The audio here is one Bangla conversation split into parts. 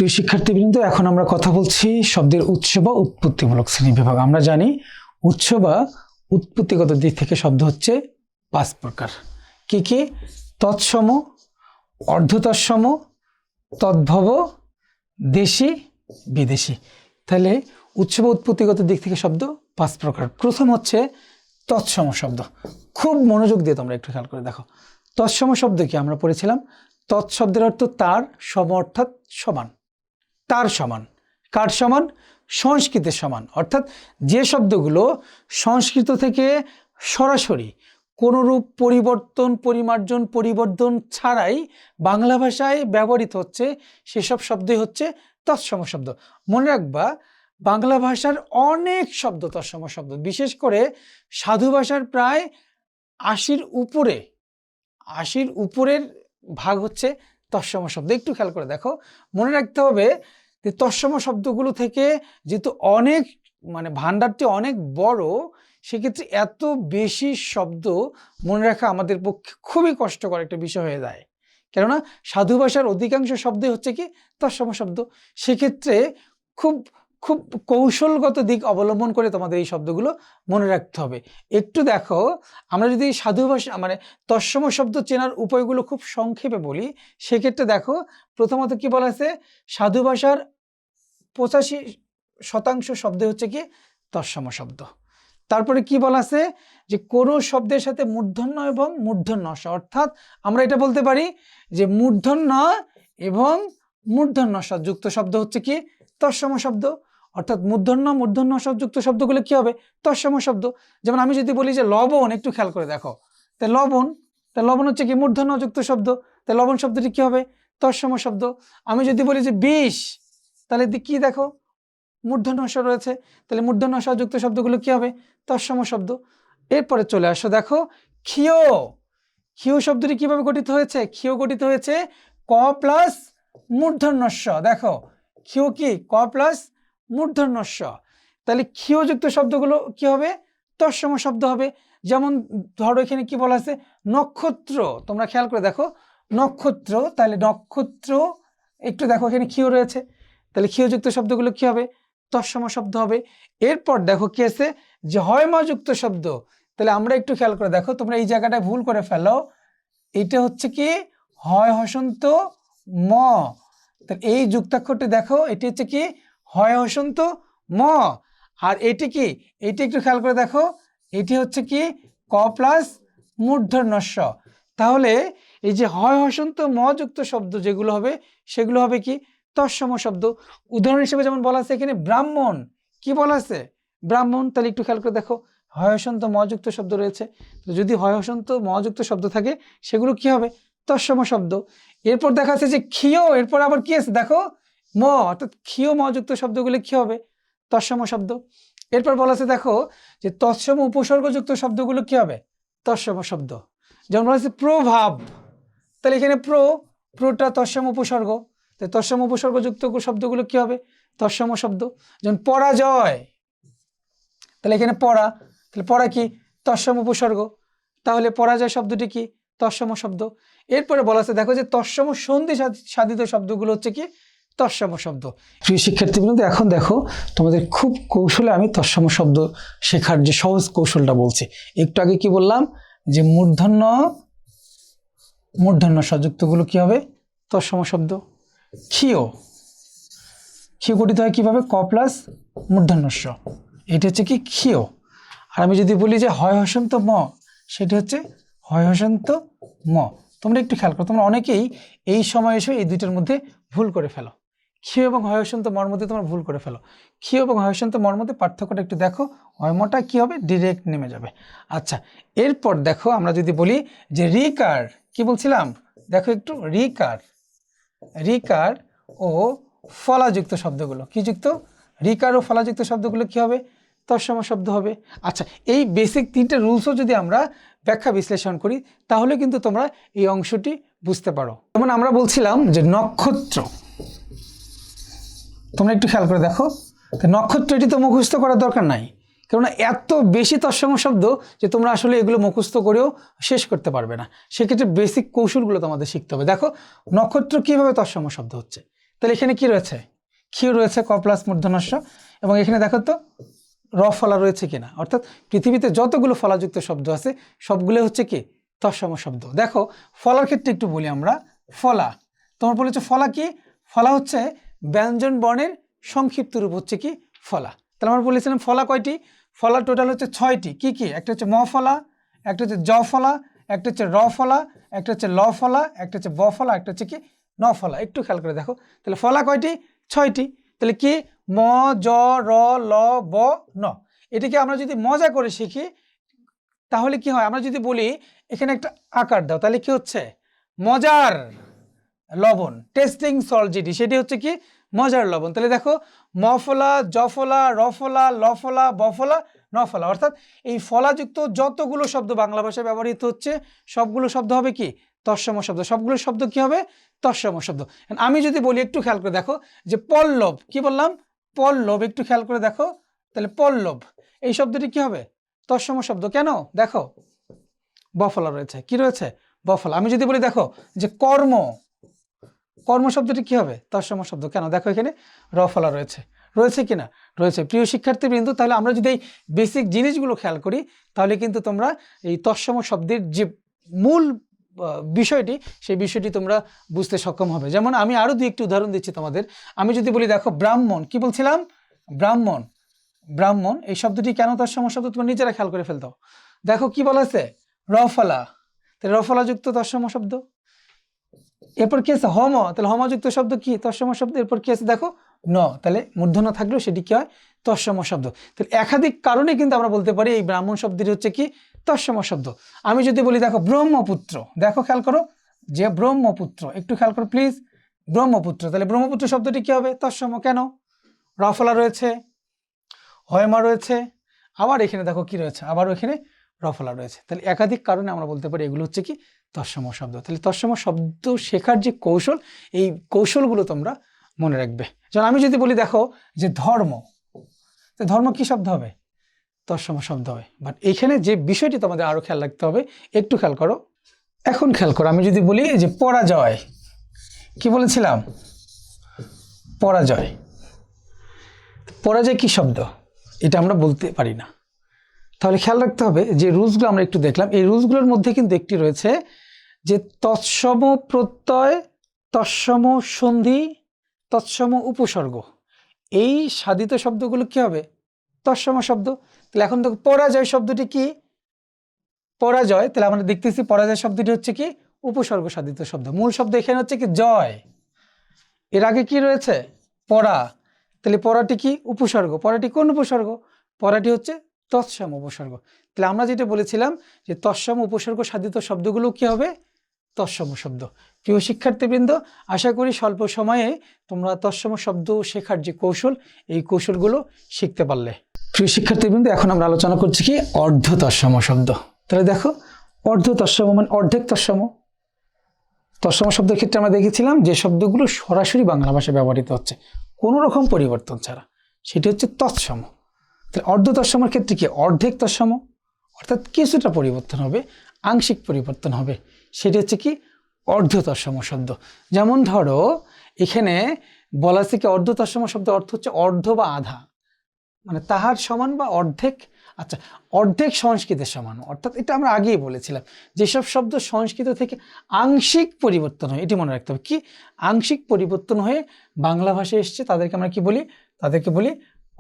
প্রিয় শিক্ষার্থীবৃন্দ, এখন আমরা কথা বলছি শব্দের উৎস বা উৎপত্তিমূলক শ্রেণীবিভাগ। আমরা জানি উৎস বা উৎপত্তিগত দিক থেকে শব্দ হচ্ছে 5 প্রকার। কি কি? তৎসম, অর্ধতৎসম, তদ্ভব, দেশি, বিদেশি। তাহলে উৎস বা উৎপত্তিগত দিক থেকে শব্দ 5 প্রকার। প্রথম হচ্ছে তৎসম শব্দ। খুব মনোযোগ দিয়ে তোমরা একটু খেয়াল করে দেখো। তৎসম শব্দ কি? আমরা পড়েছিলাম তৎ শব্দের অর্থ তার, সম অর্থাৎ সমান। তার সমান। কার সমান? সংস্কৃতের সমান। অর্থাৎ যে শব্দগুলো সংস্কৃত থেকে সরাসরি কোনরূপ পরিবর্তন, পরিমার্জন, পরিবর্ধন ছাড়াই বাংলা ভাষায় ব্যবহৃত হচ্ছে, সেসব শব্দই হচ্ছে তৎসম শব্দ। মনে রাখবা, বাংলা ভাষার অনেক শব্দ তৎসম শব্দ। বিশেষ করে সাধু ভাষার প্রায় 80-র উপরের ভাগ হচ্ছে তৎসম শব্দ। একটু খেয়াল করে দেখো। মনে রাখতে হবে যে তৎসম শব্দগুলো থেকে যেহেতু অনেক ভান্ডারটি অনেক বড়, সেক্ষেত্রে এত বেশি শব্দ মনে রাখা আমাদের পক্ষে খুবই কষ্টকর একটা বিষয় হয়ে যায়। কেননা সাধু ভাষার অধিকাংশ শব্দই হচ্ছে কি তৎসম শব্দ। সেক্ষেত্রে খুব খুব কৌশলগত দিক অবলম্বন করে তোমাদের এই শব্দগুলো মনে রাখতে হবে। একটু দেখো, আমরা যদি সাধু ভাষা তৎসম শব্দ চেনার উপায়গুলো খুব সংক্ষেপে বলি, সেক্ষেত্রে দেখো, প্রথমত কি বলা আছে? সাধু ভাষার 85% শব্দ হচ্ছে কি তৎসম শব্দ। তারপরে কি বলা আছে? যে কোনো শব্দের সাথে মূর্ধন্য এবং মূর্ধন্য ষ, অর্থাৎ আমরা এটা বলতে পারি যে মূর্ধন্য এবং মূর্ধন্য ষ যুক্ত শব্দ হচ্ছে কি তৎসম শব্দ। অর্থাৎ মূর্ধন্য ষ যুক্ত শব্দগুলো কি হবে? তৎসম শব্দ। যেমন আমি যদি বলি যে লবণ, একটু খেয়াল করে দেখো, তা লবণ হচ্ছে কি মূর্ধন্য যুক্ত শব্দ, তাই লবণ শব্দটি কি হবে? তৎসম শব্দ। আমি যদি বলি যে বিষ, তাহলে কি দেখো? মূর্ধন্য ষ রয়েছে, তাহলে মূর্ধন্য ষ যুক্ত শব্দগুলো কি হবে? তৎসম শব্দ। এরপরে চলে আসো, দেখো ক্ষীয় শব্দটি কিভাবে গঠিত হয়েছে? ক্ষীয় গঠিত হয়েছে ক প্লাস মূর্ধন্য ষ। দেখো, ক্ষীয় কি? ক প্লাস মূর্ধন্য ষ। তাহলে ক্ষীয়যুক্ত শব্দগুলো কি হবে? তৎসম শব্দ হবে। যেমন ধরো এখানে কি বলা আছে? নক্ষত্র। তোমরা খেয়াল করে দেখো, নক্ষত্র, তাহলে নক্ষত্র, একটু দেখো এখানে ক্ষীয় রয়েছে, তাহলে ক্ষীয়যুক্ত শব্দগুলো কি হবে? তৎসম শব্দ হবে। এরপর দেখো কি আছে? যে হয়মযুক্ত শব্দ। তাহলে আমরা একটু খেয়াল করে দেখো, তোমরা এই জায়গাটায় ভুল করে ফেলো। এটা হচ্ছে কি হয় হসন্ত ম। তাহলে এই যুক্তাক্ষরটি দেখো, এটি হচ্ছে কি হয় হসন্ত ম। আর এটি কি? এটি একটু খেয়াল করে দেখো, এটি হচ্ছে কি ক প্লাস মূর্ধন্য ষ। তাহলে এই যে হয় হসন্ত ম যুক্ত শব্দ যেগুলো হবে, সেগুলো হবে কি তৎসম শব্দ। উদাহরণ হিসেবে যেমন বলা আছে এখানে ব্রাহ্মণ, কি বলা আছে? ব্রাহ্মণ। তাহলে একটু খেয়াল করে দেখো, হয় হসন্ত ম যুক্ত শব্দ রয়েছে। তো যদি হয় হসন্ত ম যুক্ত শব্দ থাকে, সেগুলো কি হবে? তৎসম শব্দ। এরপর দেখা যাচ্ছে যে ক্ষীয়, এরপর আবার কি আছে দেখো? ম, অর্থাৎ ক্ষীয় ম যুক্ত শব্দগুলো কি হবে? তৎসম শব্দ। এরপর বলা আছে দেখো যে তৎসম উপসর্গযুক্ত শব্দগুলো কি হবে? তৎসম শব্দ। যেমন বলা আছে প্রভাব, তাহলে এখানে প্রটা তৎসম উপসর্গ, তাই তৎসম উপসর্গযুক্ত শব্দগুলো কি হবে? তৎসম শব্দ। যেমন পরাজয়, তাহলে এখানে পরা, তাহলে পরা কি? তৎসম উপসর্গ। তাহলে পরাজয় শব্দটি কি? তৎসম শব্দ। এরপরে বলা আছে দেখো যে তৎসম সন্ধি সাধিত শব্দগুলো হচ্ছে কি তৎসম শব্দ। প্রিয় শিক্ষার্থীবৃন্দ, এখন দেখো তোমাদের খুব কৌশলে আমি তৎসম শব্দ শেখার যে সহজ কৌশলটা বলছি। একটু আগে কি বললাম? যে মূর্ধন্য সযুক্তগুলো কি হবে? তৎসম শব্দ। ক্ষীয় গঠিত হয় কিভাবে? ক প্লাস মূর্ধন্য ষ, এটা হচ্ছে কি ক্ষীয়। আর আমি যদি বলি যে হয় হসন্ত ম, সেটা হচ্ছে হয় হসন্ত ম। তোমরা একটু খেয়াল করো, তোমরা অনেকেই এই সময় এসে এই দুইটার মধ্যে ভুল করে ফেলো। ক্ষীয় এবং হয় হসন্ত মর মধ্যে তোমরা ভুল করে ফেলো। ক্ষীয় এবং হয় হসন্ত মর মধ্যে পার্থক্যটা একটু দেখো। হয় মটা কি হবে? ডিরেক্ট নেমে যাবে। আচ্ছা, এরপর দেখো আমরা যদি বলি যে রিকার, কি বলছিলাম? দেখো একটু, রিকার ও ফলাযুক্ত শব্দগুলো কি যুক্ত? রিকার ও ফলাযুক্ত শব্দগুলো কি হবে? তৎসম শব্দ হবে। আচ্ছা, এই বেসিক 3টে রুলসও যদি আমরা ব্যাখ্যা বিশ্লেষণ করি, তাহলে কিন্তু তোমরা এই অংশটি বুঝতে পারো। যেমন আমরা বলছিলাম যে নক্ষত্র, তোমরা একটু খেয়াল করে দেখো, নক্ষত্র এটি তো মুখস্থ করার দরকার নাই, কেননা এত বেশি তৎসম শব্দ যে তোমরা আসলে এগুলো মুখস্থ করেও শেষ করতে পারবে না। সেক্ষেত্রে বেসিক কৌশলগুলো তোমাদের শিখতে হবে। দেখো নক্ষত্র কিভাবে তৎসম শব্দ হচ্ছে, তাহলে এখানে কি রয়েছে, ক্ষীয় রয়েছে, ক প্লাস মূর্ধন্যস্ব, এবং এখানে দেখো তো র ফলা রয়েছে কিনা। অর্থাৎ পৃথিবীতে যতগুলো ফলাযুক্ত শব্দ আছে সবগুলো হচ্ছে কি তৎসম শব্দ। দেখো ফলার ক্ষেত্রে একটু বলি আমরা। ফলা, তোমার বলেছে ফলা কি? ফলা হচ্ছে ব্যঞ্জন বর্ণের সংক্ষিপ্ত রূপ হচ্ছে কি ফলা। তাহলে আমরা বলেছিলাম ফলা কয়টি? ফলা টোটাল হচ্ছে 6টি। কি কি? একটা হচ্ছে ম ফলা, একটা হচ্ছে জ ফলা, একটা হচ্ছে র ফলা, একটা হচ্ছে ল ফলা, একটা হচ্ছে ব ফলা, একটা হচ্ছে কি ন ফলা। একটু খেয়াল করে দেখো, তাহলে ফলা কয়টি? 6টি। তাহলে কি ম, জ, র, ল, ব, ন। এটিকে আমরা যদি মজা করে শিখি তাহলে কি হয়? আমরা যদি বলি এখানে একটা আকার দাও, তাহলে কি হচ্ছে? মজার লবণ, টেস্টিং সল্ট যেটি, সেটি হচ্ছে কি মজার লবণ। তাহলে দেখো মফলা, জফলা, রফলা, লফলা, বফলা, নফলা। অর্থাৎ এই ফলাযুক্ত যতগুলো শব্দ বাংলা ভাষায় ব্যবহৃত হচ্ছে সবগুলো শব্দ হবে কি তৎসম শব্দ। সবগুলো শব্দ কি হবে? তৎসম শব্দ। আমি যদি বলি, একটু খেয়াল করে দেখো যে পল্লব, কি বললাম? পল্লব। একটু খেয়াল করে দেখো, তাহলে পল্লব এই শব্দটি কি হবে? তৎসম শব্দ। কেন? দেখো বফলা রয়েছে, কি রয়েছে? বফলা। আমি যদি বলি দেখো যে কর্ম, কর্ম শব্দটি কি হবে? তৎসম শব্দ। কেন? দেখো এখানে রফলা রয়েছে, রয়েছে কিনা? রয়েছে। প্রিয় শিক্ষার্থীবৃন্দ, তাহলে আমরা যদি এই বেসিক জিনিসগুলো খেয়াল করি তাহলে কিন্তু তোমরা এই তৎসম শব্দের যে মূল বিষয়টি, সেই বিষয়টি তোমরা বুঝতে সক্ষম হবে। যেমন আমি আরো দুই একটি উদাহরণ দিচ্ছি তোমাদের। আমি যদি বলি দেখো ব্রাহ্মণ, কি বলছিলাম? ব্রাহ্মণ। ব্রাহ্মণ এই শব্দটি কেন তৎসম শব্দ তোমরা নিজেরা খেয়াল করে ফেলতো। দেখো কি বলা আছে? রফলা, তাহলে রফলা যুক্ত তৎসম শব্দ। এরপর কি আছে? হম, তাহলে হমযুক্ত শব্দ কি তৎসম শব্দ। এরপর কি আছে? দেখো ন, তাহলে মূর্ধন্য থাকলেও সেটি কি হয়? তৎসম শব্দ। তাহলে একাধিক কারণে কিন্তু আমরা বলতে পারি এই ব্রাহ্মণ শব্দটি হচ্ছে কি তৎসম শব্দ। আমি যদি বলি দেখো ব্রহ্মপুত্র, দেখো খেয়াল করো যে ব্রহ্মপুত্র, একটু খেয়াল করো প্লিজ, ব্রহ্মপুত্র। তাহলে ব্রহ্মপুত্র শব্দটি কি হবে? তৎসম। কেন? রফলা রয়েছে, হয়মা রয়েছে, আবার এখানে দেখো কি রয়েছে? আবার এখানে রফলা রয়েছে। তাহলে একাধিক কারণে আমরা বলতে পারি এগুলো হচ্ছে কি তৎসম শব্দ। তাহলে তৎসম শব্দ শেখার যে কৌশল, এই কৌশলগুলো তোমরা মনে রাখবে। যেমন আমি যদি বলি দেখো যে ধর্ম, ধর্ম কি শব্দ হবে? তৎসম শব্দ হবে। বাট এইখানে যে বিষয়টি তোমাদের আরো খেয়াল রাখতে হবে, একটু খেয়াল করো। এখন খেয়াল করো, আমি যদি বলি যে পরাজয়, কি বলেছিলাম? পরাজয়। পরাজয় কি শব্দ? এটা আমরা বলতে পারি না। তাহলে খেয়াল রাখতে হবে যে রুলসগুলো আমরা একটু দেখলাম, এই রুলসগুলোর মধ্যে কিন্তু একটি রয়েছে যে তৎসম প্রত্যয়, তৎসম সন্ধি, তৎসম উপসর্গ, এই সাধিত শব্দগুলো কি হবে? তৎসম শব্দ। তাহলে এখন দেখো পরাজয় শব্দটি কি? পরাজয়, তাহলে আমরা দেখতেছি পরাজয় শব্দটি হচ্ছে কি উপসর্গ সাধিত শব্দ। মূল শব্দ এখানে হচ্ছে কি জয়, এর আগে কি রয়েছে? পরা। তাহলে পরাটি কি? উপসর্গ। পরাটি কোন উপসর্গ? পরাটি হচ্ছে তৎসম উপসর্গ। তাহলে আমরা যেটা বলেছিলাম যে তৎসম উপসর্গ সাধিত শব্দগুলো কি হবে? তৎসম শব্দ। প্রিয় শিক্ষার্থীবৃন্দ, আশা করি স্বল্প সময়ে তোমরা তৎসম শব্দ শেখার যে কৌশল, এই কৌশলগুলো শিখতে পারলে। প্রিয় শিক্ষার্থীবৃন্দ, এখন আমরা আলোচনা করছি কি অর্ধ তৎসম শব্দ। তাহলে দেখো অর্ধ তৎসম মানে অর্ধেক তৎসম। তৎসম শব্দের ক্ষেত্রে আমরা দেখেছিলাম যে শব্দগুলো সরাসরি বাংলা ভাষায় ব্যবহৃত হচ্ছে কোনো রকম পরিবর্তন ছাড়া, সেটি হচ্ছে তৎসম। তাহলে অর্ধ তৎসমের ক্ষেত্রে কি? অর্ধেক তৎসম, অর্থাৎ কিছুটা পরিবর্তন হবে, আংশিক পরিবর্তন হবে, সেটি হচ্ছে কি অর্ধ তৎসম শব্দ। যেমন ধরো এখানে বলা আছে কি অর্ধ তৎসম শব্দ অর্থ হচ্ছে অর্ধ বা আধা, মানে তাহার সমান বা অর্ধেক। আচ্ছা, অর্ধেক সংস্কৃতের সমান, অর্থাৎ এটা আমরা আগেই বলেছিলাম যেসব শব্দ সংস্কৃত থেকে আংশিক পরিবর্তন হয়, এটি মনে রাখতে হবে কি আংশিক পরিবর্তন হয়ে বাংলা ভাষায় এসছে তাদেরকে আমরা কি বলি? তাদেরকে বলি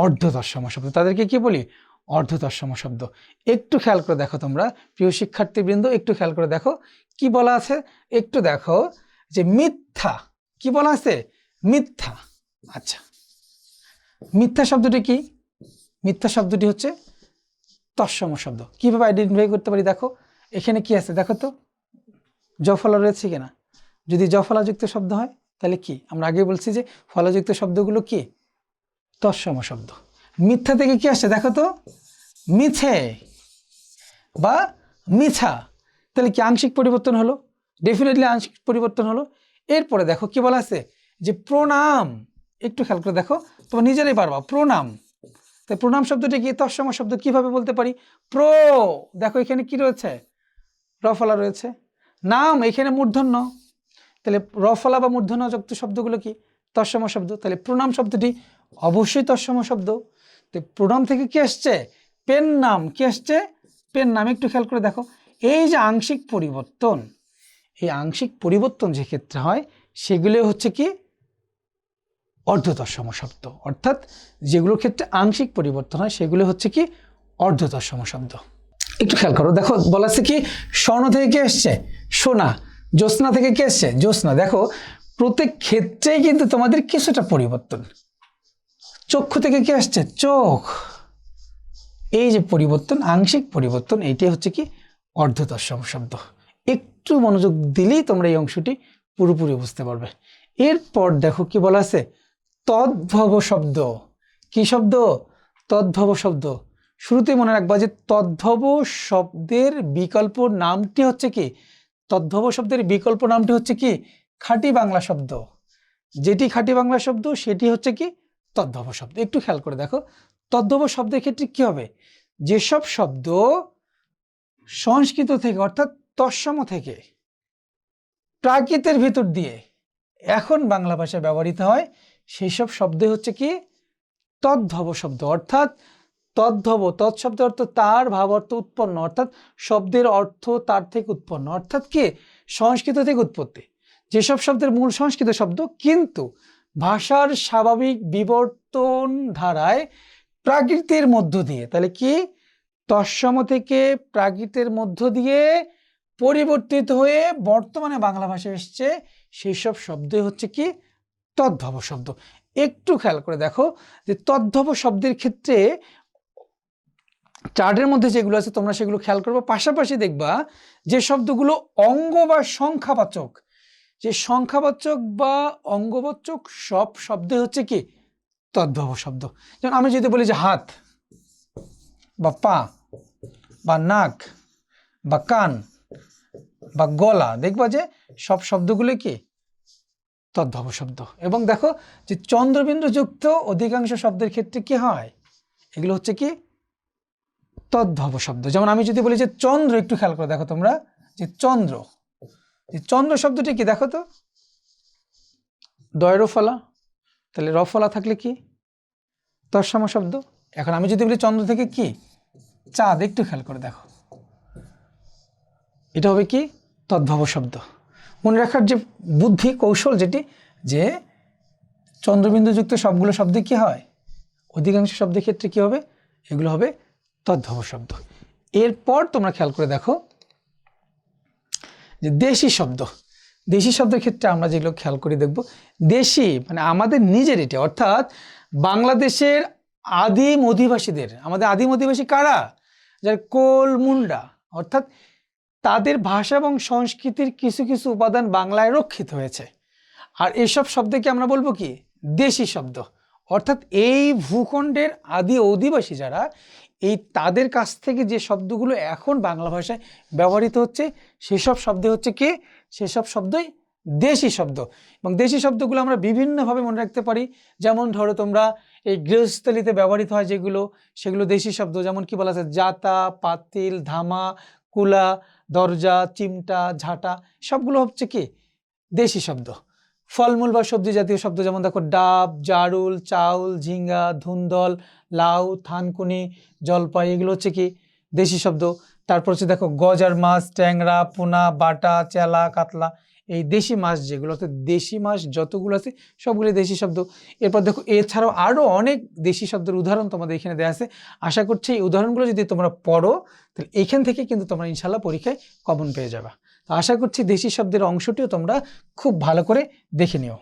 অর্ধ তৎসম শব্দ। তাদেরকে কি বলি? অর্ধ তৎসম শব্দ। একটু খেয়াল করে দেখো তোমরা প্রিয় শিক্ষার্থীবৃন্দ, একটু খেয়াল করে দেখো কি বলা আছে। একটু দেখো যে মিথ্যা, কি বলা আছে? মিথ্যা। আচ্ছা, মিথ্যা শব্দটি কি? মিথ্যা শব্দটি হচ্ছে তৎসম শব্দ। কিভাবে আইডেন্টিফাই করতে পারি? দেখো এখানে কি আছে, দেখো তো জফলা রয়েছে কিনা। যদি জফলাযুক্ত শব্দ হয় তাহলে কি? আমরা আগে বলছি যে ফলাযুক্ত শব্দগুলো কি তৎসম শব্দ। মিথ্যা থেকে কি আসছে দেখো তো? মিছে বা মিছা। তাহলে কি আংশিক পরিবর্তন হলো? ডেফিনেটলি আংশিক পরিবর্তন হলো। এরপরে দেখো কি বলা আছে যে প্রণাম। একটু খেয়াল করে দেখো, তোমরা নিজেরাই পারবা। প্রণাম, তাই প্রণাম শব্দটি কি তৎসম শব্দ? কিভাবে বলতে পারি? প্রো, দেখো এখানে কি রয়েছে? রফলা রয়েছে। নাম, এখানে মূর্ধন্য, তাহলে রফলা বা মূর্ধন্য যুক্ত শব্দগুলো কি তৎসম শব্দ। তাহলে প্রোনাউন শব্দটি অবশ্যই তৎসম শব্দ। তো প্রোনাউন থেকে কি আসছে? পেন নাম। কি আসছে? পেন নাম। একটু খেয়াল করে দেখো, এই যে আংশিক পরিবর্তন, এই আংশিক পরিবর্তন যে ক্ষেত্রে হয় সেগুলো হচ্ছে কি অর্ধতৎসম শব্দ। অর্থাৎ যেগুলোর ক্ষেত্রে আংশিক পরিবর্তন হয় সেগুলো হচ্ছে কি অর্ধতৎসম শব্দ। একটু খেয়াল করো, দেখো বলা আছে কি স্বর্ণ থেকে কি আসছে? সোনা। জ্যোৎস্না থেকে কি আসছে? জ্যোৎস্না। দেখো প্রত্যেক ক্ষেত্রেই কিন্তু তোমাদের কিছুটা পরিবর্তন। চক্ষু থেকে কি আসছে? চোখ। এই যে পরিবর্তন, আংশিক পরিবর্তন, এইটাই হচ্ছে কি অর্ধতৎসম শব্দ। একটু মনোযোগ দিলেই তোমরা এই অংশটি পুরোপুরি বুঝতে পারবে। এরপর দেখো কি বলা আছে? তদ্ভব শব্দ। কি শব্দ? তদ্ভব শব্দ। শুরুতেই মনে রাখবা যে তদ্ভব শব্দের বিকল্প নামটি হচ্ছে কি? তদ্ভব শব্দের বিকল্প নামটি হচ্ছে কি খাঁটি বাংলা শব্দ। যেটি খাঁটি বাংলা শব্দ সেটি হচ্ছে কি তদ্ভব শব্দ। একটু খেয়াল করে দেখো, তদ্ভব শব্দের ক্ষেত্রে কি হবে? যেসব শব্দ সংস্কৃত থেকে অর্থাৎ তৎসম থেকে প্রাকৃতের ভিতর দিয়ে এখন বাংলা ভাষায় ব্যবহৃত হয় সেই সব শব্দ হচ্ছে কি তদ্ভব শব্দ। অর্থাৎ তদ্ভব, তৎশব্দ অর্থ তার, ভাব অর্থ উৎপন্ন, অর্থাৎ শব্দের অর্থ তার থেকে উৎপন্ন, অর্থাৎ কি সংস্কৃত থেকে উৎপত্তি। যেসব শব্দের মূল সংস্কৃত শব্দ কিন্তু ভাষার স্বাভাবিক বিবর্তন ধারায় প্রাকৃতের মধ্য দিয়ে, তাহলে কি তৎসম থেকে প্রাকৃতের মধ্য দিয়ে পরিবর্তিত হয়ে বর্তমানে বাংলা ভাষায় এসছে, সেই সব শব্দই হচ্ছে কি তদ্ভব শব্দ। একটু খেয়াল করে দেখো যে তদ্ভব শব্দের ক্ষেত্রে চার্টের মধ্যে যেগুলো আছে তোমরা সেগুলো খেয়াল করবে। পাশাপাশি দেখবা যে শব্দগুলো অঙ্গ বা সংখ্যাবাচক, যে সংখ্যাবাচক বা অঙ্গবাচক সব শব্দ হচ্ছে কি তদ্ভব শব্দ। যেমন আমি যদি বলি যে হাত বা পা বা নাক বা কান বা গলা, দেখবা যে সব শব্দগুলো কি তদ্ভব শব্দ। এবং দেখো যে চন্দ্রবিন্দু যুক্ত অধিকাংশ শব্দের ক্ষেত্রে কি হয়, এগুলো হচ্ছে কি তদ্ভব শব্দ। যেমন আমি যদি বলি যে চন্দ্র, একটু খেয়াল করে দেখো তোমরা যে চন্দ্র, যে চন্দ্র শব্দটি কি দেখো তো ডয় রফলা, তাহলে রফলা থাকলে কি তৎসম শব্দ। এখন আমি যদি বলি চন্দ্র থেকে কি চাঁদ, একটু খেয়াল করে দেখো এটা হবে কি তদ্ভব শব্দ। মনে রাখার যে বুদ্ধি কৌশল যেটি, যে চন্দ্রবিন্দুযুক্ত সবগুলো শব্দে কি হয়, অধিকাংশ শব্দের ক্ষেত্রে কি হবে, এগুলো হবে তদ্ভব শব্দ। এরপর তোমরা খেয়াল করে দেখো যে দেশি শব্দ। দেশি শব্দের ক্ষেত্রে আমরা যেগুলো খেয়াল করে দেখব, দেশি মানে আমাদের নিজের এটি, অর্থাৎ বাংলাদেশের আদিম অধিবাসীদের, আমাদের আদিম অধিবাসী কারা, যার কোল মুন্ডা, অর্থাৎ তাদের ভাষা এবং সংস্কৃতির কিছু কিছু উপাদান বাংলায় রক্ষিত হয়েছে। আর এসব শব্দকে আমরা বলবো কি দেশি শব্দ। অর্থাৎ এই ভূখণ্ডের আদি অধিবাসী যারা, এই তাদের কাছ থেকে যে শব্দগুলো এখন বাংলা ভাষায় ব্যবহৃত হচ্ছে সেসব শব্দ হচ্ছে কি, সেসব শব্দই দেশি শব্দ। এবং দেশি শব্দগুলো আমরা বিভিন্নভাবে মনে রাখতে পারি। যেমন ধরো তোমরা এই গৃহস্থলীতে ব্যবহৃত হয় যেগুলো, সেগুলো দেশি শব্দ। যেমন কি বলা আছে, জাতা, পাতিল, ধামা, কুলা, দরজা, চিমটা, ঝাঁটা, সবগুলো হচ্ছে কি দেশি শব্দ। ফলমূল বা সবজি জাতীয় শব্দ যেমন দেখো ডাব, জারুল, চাউল, ঝিঙ্গা, ধুন্দল, লাউ, থানকুনি, জলপাই, এগুলো হচ্ছে কি দেশি শব্দ। তারপর হচ্ছে দেখো গজার মাছ, ট্যাংরা, পোনা, বাটা, চেলা, কাতলা, এই দেশি মাছ যেগুলো, অর্থাৎ দেশি মাছ যতগুলো আছে সবগুলো দেশি শব্দ। এরপর দেখো এছাড়াও আরও অনেক দেশি শব্দের উদাহরণ তোমাদের এখানে দেওয়া আছে। আশা করছি এই উদাহরণগুলো যদি তোমরা পড়ো তাহলে এইখান থেকে কিন্তু তোমরা ইনশাল্লাহ পরীক্ষায় কমন পেয়ে যাবে। তো আশা করছি দেশি শব্দের অংশটিও তোমরা খুব ভালো করে দেখে নিও।